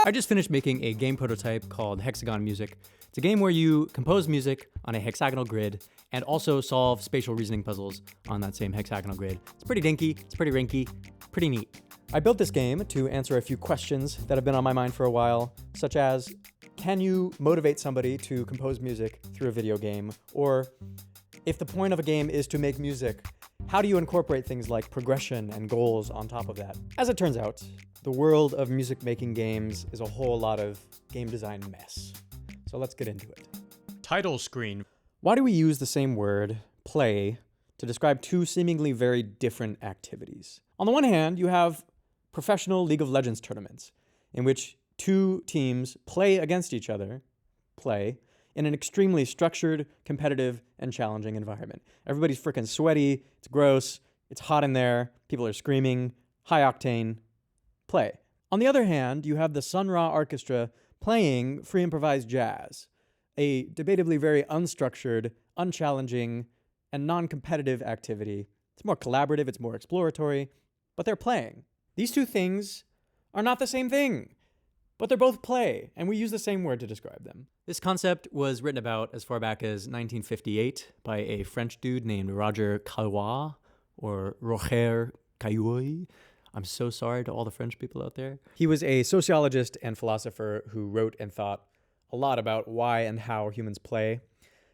I just finished making a game prototype called Hexagon Music. It's a game where you compose music on a hexagonal grid and also solve spatial reasoning puzzles on that same hexagonal grid. It's pretty dinky, it's pretty rinky, pretty neat. I built this game to answer a few questions that have been on my mind for a while, such as, can you motivate somebody to compose music through a video game? Or if the point of a game is to make music, how do you incorporate things like progression and goals on top of that? As it turns out, the world of music-making games is a whole lot of game design mess. So let's get into it. Title screen. Why do we use the same word, play, to describe two seemingly very different activities? On the one hand, you have professional League of Legends tournaments, in which two teams play against each other, in an extremely structured, competitive, and challenging environment. Everybody's freaking sweaty, it's gross, it's hot in there, people are screaming, high octane, play. On the other hand, you have the Sun Ra Orchestra playing free improvised jazz, a debatably very unstructured, unchallenging, and non-competitive activity. It's more collaborative, it's more exploratory, but they're playing. These two things are not the same thing, but they're both play, and we use the same word to describe them. This concept was written about as far back as 1958 by a French dude named Roger Caillois, or Roger Caillois. I'm so sorry to all the French people out there. He was a sociologist and philosopher who wrote and thought a lot about why and how humans play,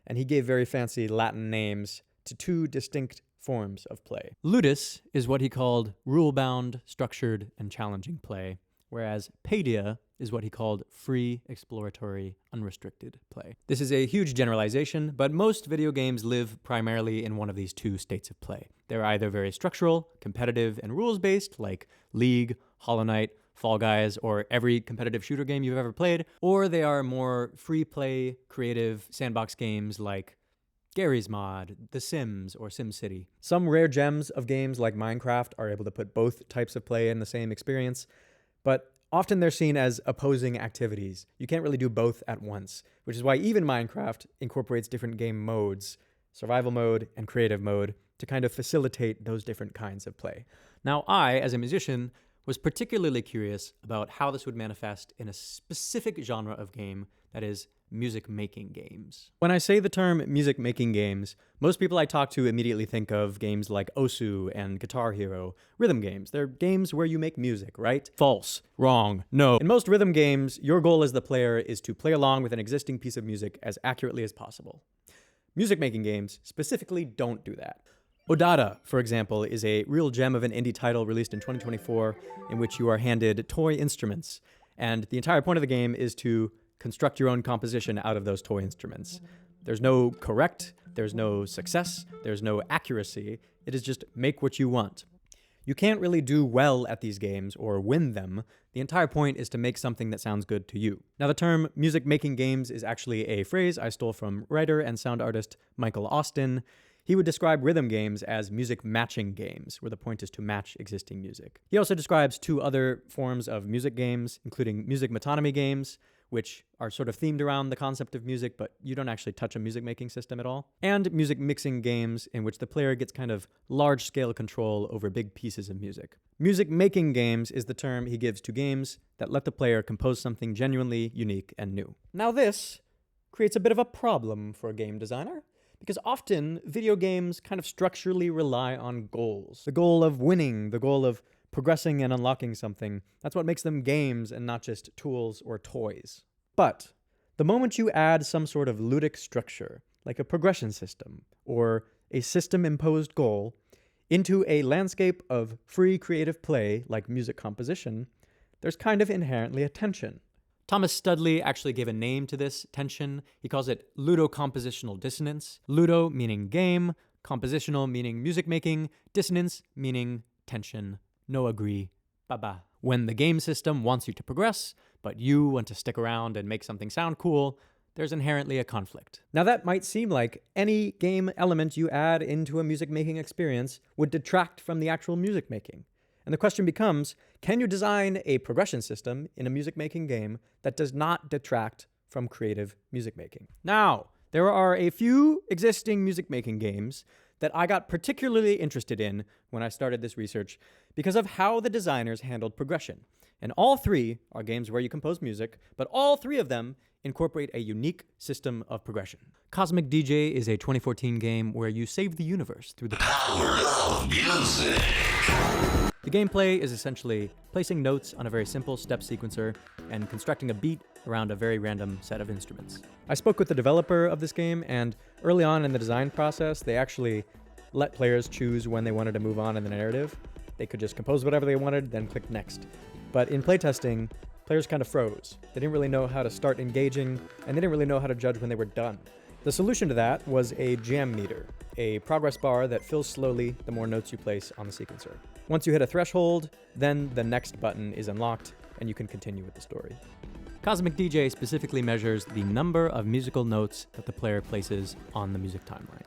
and he gave very fancy Latin names to two distinct forms of play. Ludus is what he called rule-bound, structured, and challenging play, whereas paideia is what he called free, exploratory, unrestricted play. This is a huge generalization, but most video games live primarily in one of these two states of play. They're either very structural, competitive, and rules-based, like League, Hollow Knight, Fall Guys, or every competitive shooter game you've ever played, or they are more free-play, creative sandbox games like Garry's Mod, The Sims, or SimCity. Some rare gems of games like Minecraft are able to put both types of play in the same experience, but often they're seen as opposing activities. You can't really do both at once, which is why even Minecraft incorporates different game modes, survival mode and creative mode, to kind of facilitate those different kinds of play. Now, I, as a musician, was particularly curious about how this would manifest in a specific genre of game, that is, music-making games. When I say the term music-making games, most people I talk to immediately think of games like Osu and Guitar Hero, rhythm games. They're games where you make music, right? False. Wrong. No. In most rhythm games, your goal as the player is to play along with an existing piece of music as accurately as possible. Music-making games specifically don't do that. Odada, for example, is a real gem of an indie title released in 2024 in which you are handed toy instruments, and the entire point of the game is to construct your own composition out of those toy instruments. There's no correct, there's no success, there's no accuracy. It is just make what you want. You can't really do well at these games or win them. The entire point is to make something that sounds good to you. Now, the term music-making games is actually a phrase I stole from writer and sound artist Michael Austin. He would describe rhythm games as music-matching games, where the point is to match existing music. He also describes two other forms of music games, including music metonymy games, which are sort of themed around the concept of music, but you don't actually touch a music-making system at all, and music mixing games in which the player gets kind of large-scale control over big pieces of music. Music-making games is the term he gives to games that let the player compose something genuinely unique and new. Now this creates a bit of a problem for a game designer, because often video games kind of structurally rely on goals. The goal of winning, the goal of progressing and unlocking something. That's what makes them games and not just tools or toys. But the moment you add some sort of ludic structure, like a progression system or a system-imposed goal, into a landscape of free creative play like music composition, there's kind of inherently a tension. Thomas Studley actually gave a name to this tension. He calls it ludocompositional dissonance. Ludo meaning game, compositional meaning music making, dissonance meaning tension. No agree. Baba. When the game system wants you to progress, but you want to stick around and make something sound cool, there's inherently a conflict. Now that might seem like any game element you add into a music-making experience would detract from the actual music making. And the question becomes, can you design a progression system in a music-making game that does not detract from creative music making? Now, there are a few existing music-making games that I got particularly interested in when I started this research because of how the designers handled progression. And all three are games where you compose music, but all three of them incorporate a unique system of progression. Cosmic DJ is a 2014 game where you save the universe through the power of music. The gameplay is essentially placing notes on a very simple step sequencer and constructing a beat around a very random set of instruments. I spoke with the developer of this game, and early on in the design process, they actually let players choose when they wanted to move on in the narrative. They could just compose whatever they wanted, then click next. But in playtesting, players kind of froze. They didn't really know how to start engaging, and they didn't really know how to judge when they were done. The solution to that was a jam meter, a progress bar that fills slowly the more notes you place on the sequencer. Once you hit a threshold, then the next button is unlocked, and you can continue with the story. Cosmic DJ specifically measures the number of musical notes that the player places on the music timeline.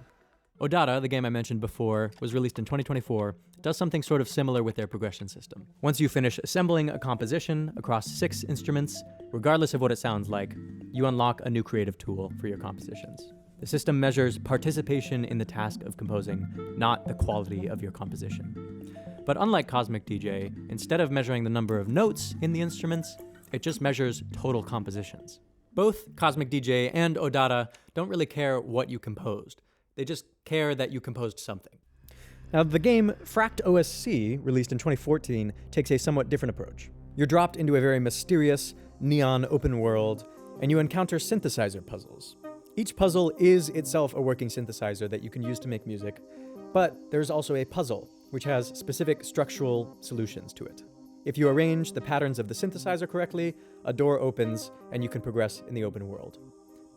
Odata, the game I mentioned before, was released in 2024, does something sort of similar with their progression system. Once you finish assembling a composition across 6 instruments, regardless of what it sounds like, you unlock a new creative tool for your compositions. The system measures participation in the task of composing, not the quality of your composition. But unlike Cosmic DJ, instead of measuring the number of notes in the instruments, it just measures total compositions. Both Cosmic DJ and Odata don't really care what you composed. They just care that you composed something. Now, the game Fract OSC, released in 2014, takes a somewhat different approach. You're dropped into a very mysterious, neon open world, and you encounter synthesizer puzzles. Each puzzle is itself a working synthesizer that you can use to make music, but there's also a puzzle, which has specific structural solutions to it. If you arrange the patterns of the synthesizer correctly, a door opens and you can progress in the open world.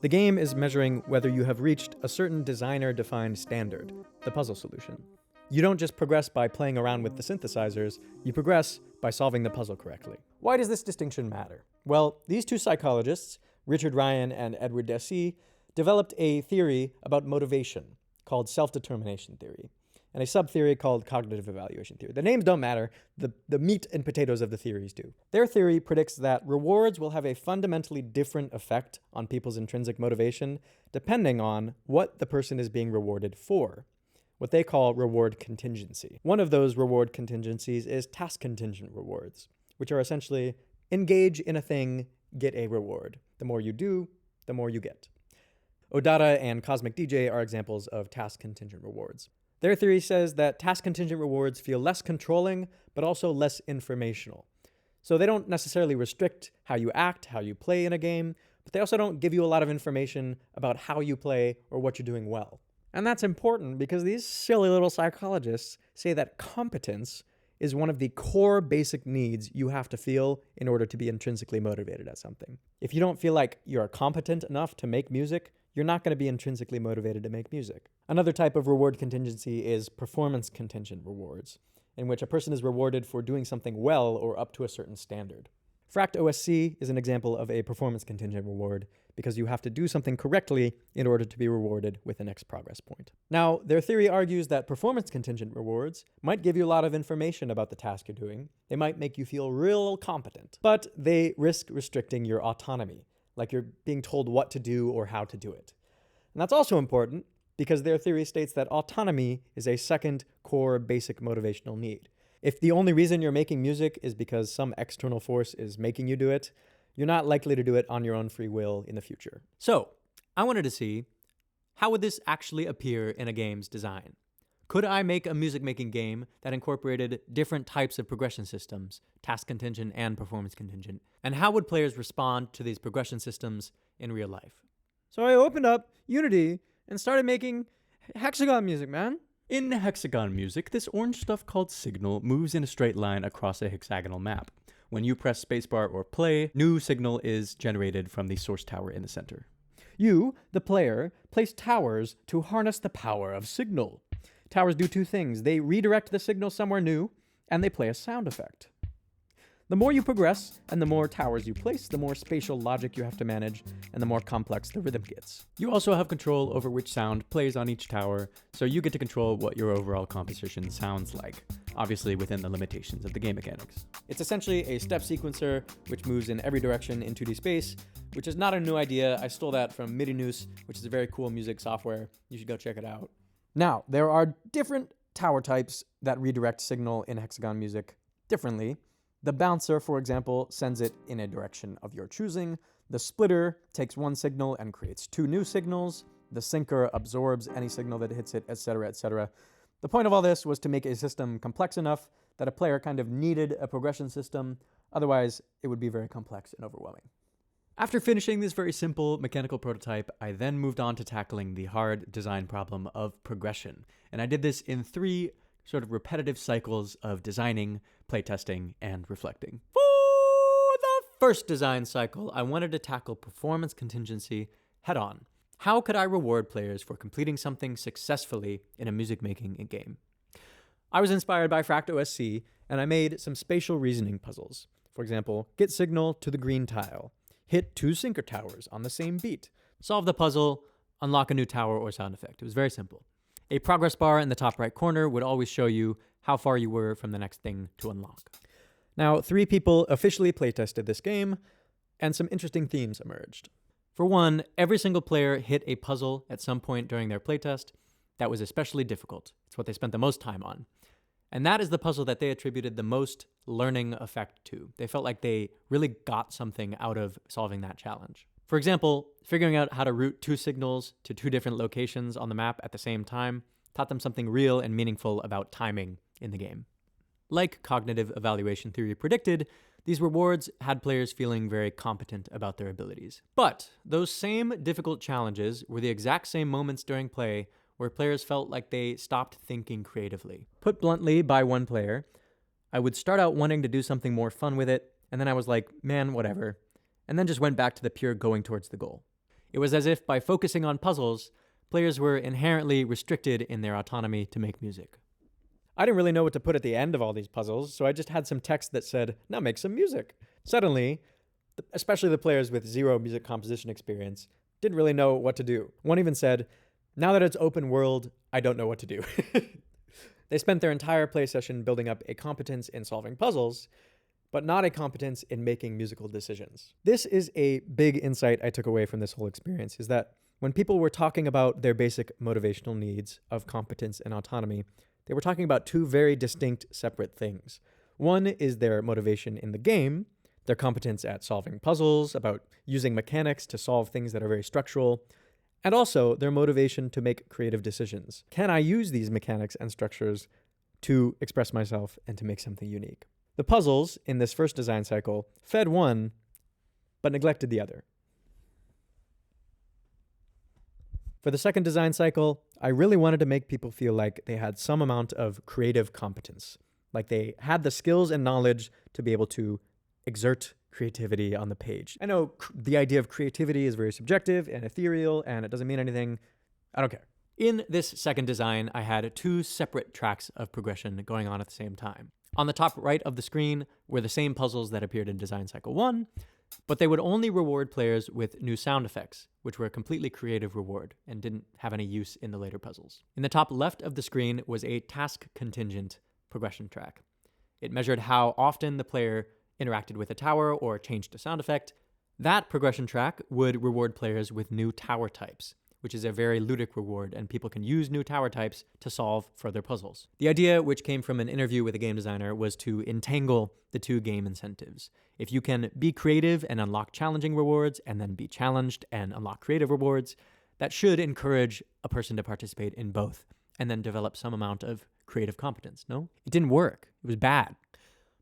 The game is measuring whether you have reached a certain designer-defined standard, the puzzle solution. You don't just progress by playing around with the synthesizers, you progress by solving the puzzle correctly. Why does this distinction matter? Well, these two psychologists, Richard Ryan and Edward Deci, developed a theory about motivation called self-determination theory, and a sub-theory called cognitive evaluation theory. The names don't matter, the meat and potatoes of the theories do. Their theory predicts that rewards will have a fundamentally different effect on people's intrinsic motivation depending on what the person is being rewarded for, what they call reward contingency. One of those reward contingencies is task contingent rewards, which are essentially engage in a thing, get a reward. The more you do, the more you get. Odata and Cosmic DJ are examples of task contingent rewards. Their theory says that task contingent rewards feel less controlling, but also less informational. So they don't necessarily restrict how you act, how you play in a game, but they also don't give you a lot of information about how you play or what you're doing well. And that's important because these silly little psychologists say that competence is one of the core basic needs you have to feel in order to be intrinsically motivated at something. If you don't feel like you're competent enough to make music, you're not going to be intrinsically motivated to make music. Another type of reward contingency is performance contingent rewards, in which a person is rewarded for doing something well or up to a certain standard. Fract OSC is an example of a performance contingent reward because you have to do something correctly in order to be rewarded with the next progress point. Now, their theory argues that performance contingent rewards might give you a lot of information about the task you're doing. They might make you feel real competent, but they risk restricting your autonomy, like you're being told what to do or how to do it. And that's also important because their theory states that autonomy is a second core basic motivational need. If the only reason you're making music is because some external force is making you do it, you're not likely to do it on your own free will in the future. So, I wanted to see, how would this actually appear in a game's design? Could I make a music-making game that incorporated different types of progression systems, task contingent and performance contingent? And how would players respond to these progression systems in real life? So I opened up Unity and started making Hexagon music, man. In Hexagon music, this orange stuff called signal moves in a straight line across a hexagonal map. When you press spacebar or play, new signal is generated from the source tower in the center. You, the player, place towers to harness the power of signal. Towers do two things. They redirect the signal somewhere new, and they play a sound effect. The more you progress, and the more towers you place, the more spatial logic you have to manage, and the more complex the rhythm gets. You also have control over which sound plays on each tower, so you get to control what your overall composition sounds like, obviously within the limitations of the game mechanics. It's essentially a step sequencer, which moves in every direction in 2D space, which is not a new idea. I stole that from MIDI-Noose, which is a very cool music software. You should go check it out. Now, there are different tower types that redirect signal in Hexagon music differently. The bouncer, for example, sends it in a direction of your choosing. The splitter takes one signal and creates two new signals. The sinker absorbs any signal that hits it, etc., etc. The point of all this was to make a system complex enough that a player kind of needed a progression system. Otherwise, it would be very complex and overwhelming. After finishing this very simple mechanical prototype, I then moved on to tackling the hard design problem of progression. And I did this in 3 sort of repetitive cycles of designing, playtesting, and reflecting. For the first design cycle, I wanted to tackle performance contingency head on. How could I reward players for completing something successfully in a music-making game? I was inspired by FractOSC, and I made some spatial reasoning puzzles. For example, get signal to the green tile, hit 2 sinker towers on the same beat, solve the puzzle, unlock a new tower or sound effect. It was very simple. A progress bar in the top right corner would always show you how far you were from the next thing to unlock. Now, 3 people officially playtested this game, and some interesting themes emerged. For one, every single player hit a puzzle at some point during their playtest that was especially difficult. It's what they spent the most time on. And that is the puzzle that they attributed the most learning effect to. They felt like they really got something out of solving that challenge. For example, figuring out how to route 2 signals to 2 different locations on the map at the same time taught them something real and meaningful about timing in the game. Like cognitive evaluation theory predicted, these rewards had players feeling very competent about their abilities. But those same difficult challenges were the exact same moments during play where players felt like they stopped thinking creatively. Put bluntly by one player, I would start out wanting to do something more fun with it, and then I was like, man, whatever, and then just went back to the pure going towards the goal. It was as if by focusing on puzzles, players were inherently restricted in their autonomy to make music. I didn't really know what to put at the end of all these puzzles, so I just had some text that said, now make some music. Suddenly, especially the players with 0 music composition experience, didn't really know what to do. One even said, now that it's open world, I don't know what to do. They spent their entire play session building up a competence in solving puzzles, but not a competence in making musical decisions. This is a big insight I took away from this whole experience, is that when people were talking about their basic motivational needs of competence and autonomy, they were talking about 2 very distinct, separate things. One is their motivation in the game, their competence at solving puzzles, about using mechanics to solve things that are very structural, and also their motivation to make creative decisions. Can I use these mechanics and structures to express myself and to make something unique? The puzzles in this first design cycle fed one, but neglected the other. For the second design cycle, I really wanted to make people feel like they had some amount of creative competence, like they had the skills and knowledge to be able to exert creativity on the page. I know the idea of creativity is very subjective and ethereal, and it doesn't mean anything. I don't care. In this second design, I had 2 separate tracks of progression going on at the same time. On the top right of the screen were the same puzzles that appeared in design cycle 1, but they would only reward players with new sound effects, which were a completely creative reward and didn't have any use in the later puzzles. In the top left of the screen was a task contingent progression track. It measured how often the player interacted with a tower or changed a sound effect. That progression track would reward players with new tower types, which is a very ludic reward, and people can use new tower types to solve further puzzles. The idea, which came from an interview with a game designer, was to entangle the 2 game incentives. If you can be creative and unlock challenging rewards, and then be challenged and unlock creative rewards, that should encourage a person to participate in both, and then develop some amount of creative competence, no? It didn't work. It was bad.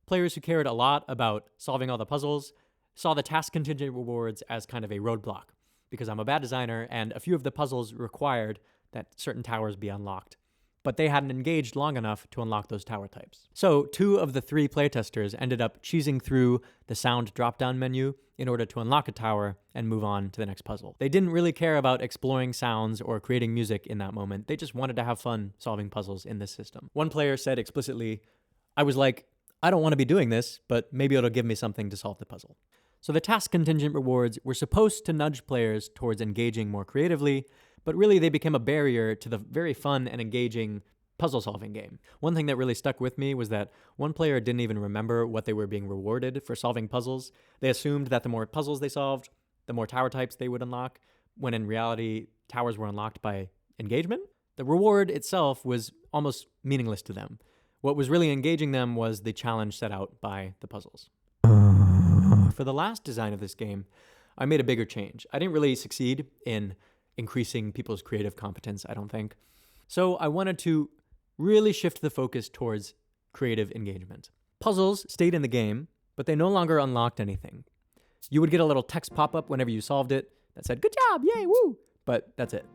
Players who cared a lot about solving all the puzzles saw the task contingent rewards as kind of a roadblock, because I'm a bad designer and a few of the puzzles required that certain towers be unlocked, but they hadn't engaged long enough to unlock those tower types. So 2 of the 3 playtesters ended up cheesing through the sound drop-down menu in order to unlock a tower and move on to the next puzzle. They didn't really care about exploring sounds or creating music in that moment. They just wanted to have fun solving puzzles in this system. One player said explicitly, I was like, I don't want to be doing this, but maybe it'll give me something to solve the puzzle. So the task contingent rewards were supposed to nudge players towards engaging more creatively, but really they became a barrier to the very fun and engaging puzzle-solving game. One thing that really stuck with me was that one player didn't even remember what they were being rewarded for solving puzzles. They assumed that the more puzzles they solved, the more tower types they would unlock, when in reality, towers were unlocked by engagement. The reward itself was almost meaningless to them. What was really engaging them was the challenge set out by the puzzles. For the last design of this game, I made a bigger change. I didn't really succeed in increasing people's creative competence, I don't think. So I wanted to really shift the focus towards creative engagement. Puzzles stayed in the game, but they no longer unlocked anything. You would get a little text pop-up whenever you solved it that said, "Good job, yay, woo!" But that's it.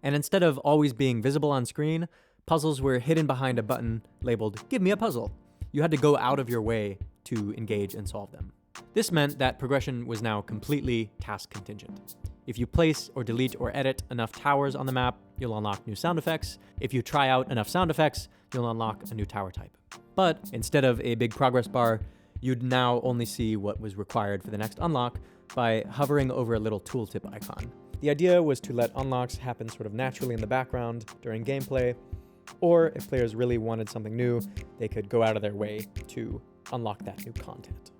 And instead of always being visible on screen, puzzles were hidden behind a button labeled, "Give me a puzzle." You had to go out of your way to engage and solve them. This meant that progression was now completely task contingent. If you place or delete or edit enough towers on the map, you'll unlock new sound effects. If you try out enough sound effects, you'll unlock a new tower type. But instead of a big progress bar, you'd now only see what was required for the next unlock by hovering over a little tooltip icon. The idea was to let unlocks happen sort of naturally in the background during gameplay, or if players really wanted something new, they could go out of their way to unlock that new content.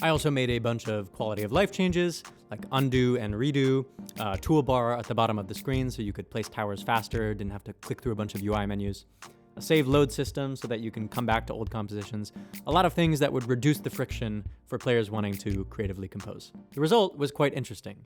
I also made a bunch of quality of life changes, like undo and redo, a toolbar at the bottom of the screen so you could place towers faster, didn't have to click through a bunch of UI menus, a save load system so that you can come back to old compositions, a lot of things that would reduce the friction for players wanting to creatively compose. The result was quite interesting.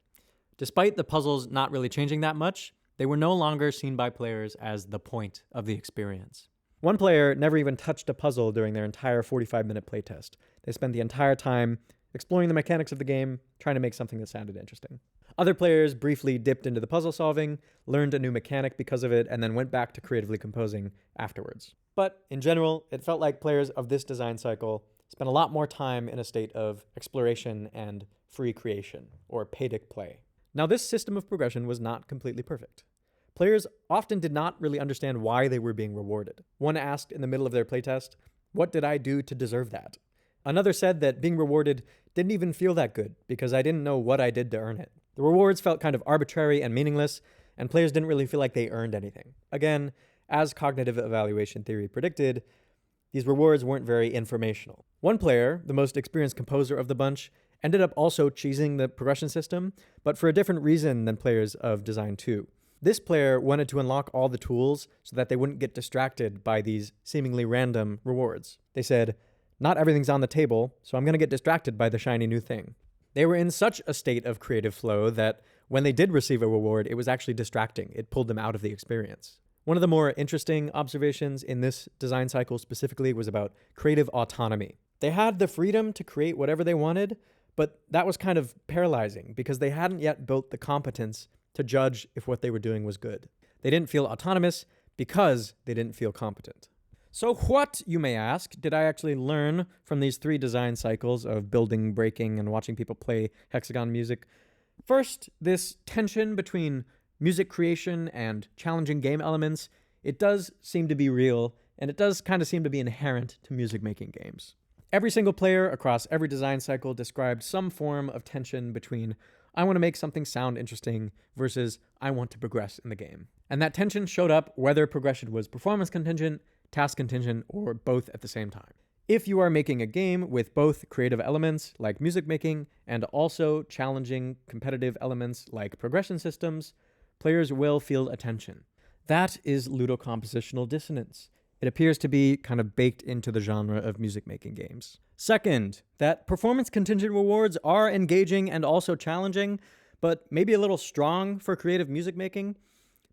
Despite the puzzles not really changing that much, they were no longer seen by players as the point of the experience. One player never even touched a puzzle during their entire 45-minute playtest. They spent the entire time exploring the mechanics of the game, trying to make something that sounded interesting. Other players briefly dipped into the puzzle solving, learned a new mechanic because of it, and then went back to creatively composing afterwards. But in general, it felt like players of this design cycle spent a lot more time in a state of exploration and free creation, or paydic play. Now, this system of progression was not completely perfect. Players often did not really understand why they were being rewarded. One asked in the middle of their playtest, "What did I do to deserve that?" Another said that being rewarded didn't even feel that good because I didn't know what I did to earn it. The rewards felt kind of arbitrary and meaningless, and players didn't really feel like they earned anything. Again, as cognitive evaluation theory predicted, these rewards weren't very informational. One player, the most experienced composer of the bunch, ended up also cheesing the progression system, but for a different reason than players of Design 2. This player wanted to unlock all the tools so that they wouldn't get distracted by these seemingly random rewards. They said, "Not everything's on the table, so I'm going to get distracted by the shiny new thing." They were in such a state of creative flow that when they did receive a reward, it was actually distracting. It pulled them out of the experience. One of the more interesting observations in this design cycle specifically was about creative autonomy. They had the freedom to create whatever they wanted, but that was kind of paralyzing because they hadn't yet built the competence to judge if what they were doing was good. They didn't feel autonomous because they didn't feel competent. So what, you may ask, did I actually learn from these 3 design cycles of building, breaking, and watching people play Hexagon music? First, this tension between music creation and challenging game elements, it does seem to be real, and it does kind of seem to be inherent to music-making games. Every single player across every design cycle described some form of tension between I want to make something sound interesting versus I want to progress in the game. And that tension showed up whether progression was performance contingent, task contingent, or both at the same time. If you are making a game with both creative elements like music making and also challenging competitive elements like progression systems, players will feel a tension. That is ludocompositional dissonance. It appears to be kind of baked into the genre of music-making games. Second, that performance-contingent rewards are engaging and also challenging, but maybe a little strong for creative music-making.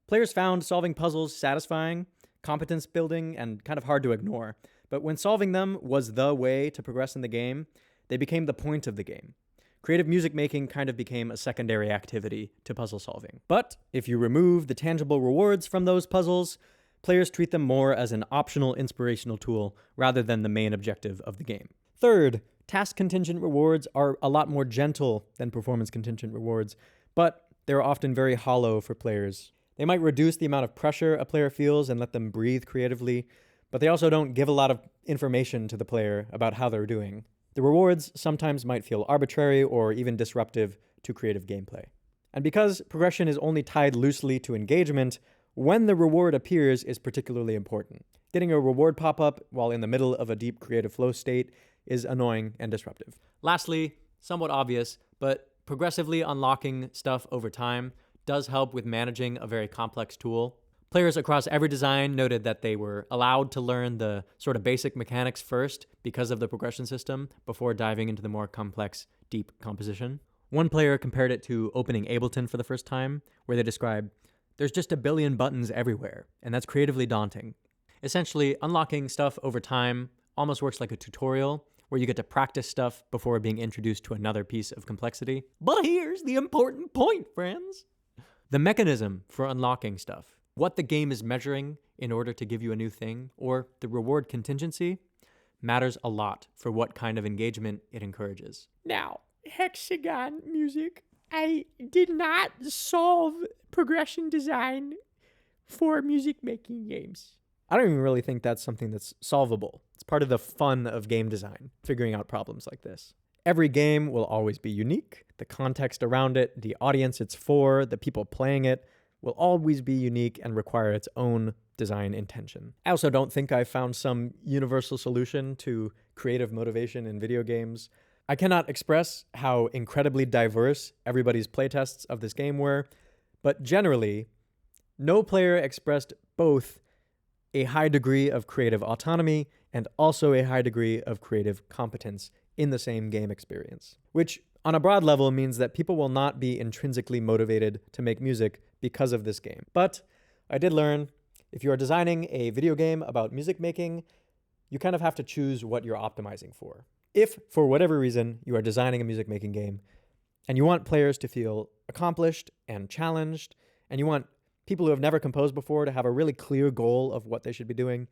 Players found solving puzzles satisfying, competence building, and kind of hard to ignore. But when solving them was the way to progress in the game, they became the point of the game. Creative music-making kind of became a secondary activity to puzzle solving. But if you remove the tangible rewards from those puzzles, players treat them more as an optional inspirational tool rather than the main objective of the game. Third, task-contingent rewards are a lot more gentle than performance-contingent rewards, but they're often very hollow for players. They might reduce the amount of pressure a player feels and let them breathe creatively, but they also don't give a lot of information to the player about how they're doing. The rewards sometimes might feel arbitrary or even disruptive to creative gameplay. And because progression is only tied loosely to engagement, when the reward appears is particularly important. Getting a reward pop-up while in the middle of a deep creative flow state is annoying and disruptive. Lastly, somewhat obvious, but progressively unlocking stuff over time does help with managing a very complex tool. Players across every design noted that they were allowed to learn the sort of basic mechanics first because of the progression system before diving into the more complex, deep composition. One player compared it to opening Ableton for the first time, where they described, "There's just a billion buttons everywhere, and that's creatively daunting." Essentially, unlocking stuff over time almost works like a tutorial, where you get to practice stuff before being introduced to another piece of complexity. But here's the important point, friends. The mechanism for unlocking stuff, what the game is measuring in order to give you a new thing, or the reward contingency, matters a lot for what kind of engagement it encourages. Now, Hexagon music, I did not solve progression design for music making games. I don't even really think that's something that's solvable. It's part of the fun of game design, figuring out problems like this. Every game will always be unique. The context around it, the audience it's for, the people playing it will always be unique and require its own design intention. I also don't think I found some universal solution to creative motivation in video games. I cannot express how incredibly diverse everybody's playtests of this game were, but generally, no player expressed both a high degree of creative autonomy and also a high degree of creative competence in the same game experience, which on a broad level means that people will not be intrinsically motivated to make music because of this game. But I did learn, if you are designing a video game about music making, you kind of have to choose what you're optimizing for. If, for whatever reason, you are designing a music making game and you want players to feel accomplished and challenged, and you want people who have never composed before to have a really clear goal of what they should be doing,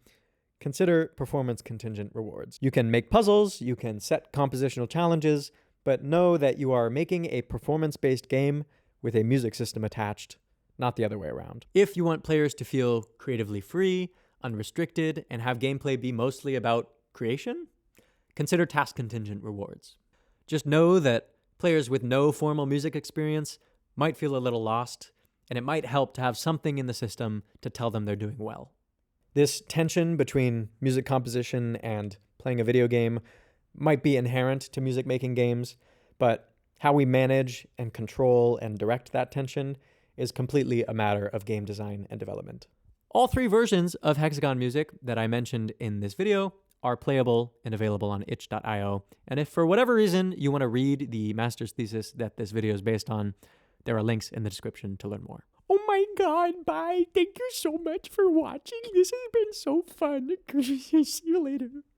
consider performance contingent rewards. You can make puzzles, you can set compositional challenges, but know that you are making a performance-based game with a music system attached, not the other way around. If you want players to feel creatively free, unrestricted, and have gameplay be mostly about creation, consider task contingent rewards. Just know that players with no formal music experience might feel a little lost, and it might help to have something in the system to tell them they're doing well. This tension between music composition and playing a video game might be inherent to music making games, but how we manage and control and direct that tension is completely a matter of game design and development. All three versions of Hexagon music that I mentioned in this video are playable and available on itch.io. And if for whatever reason you want to read the master's thesis that this video is based on, there are links in the description to learn more. Oh my god, bye. Thank you so much for watching. This has been so fun. See you later.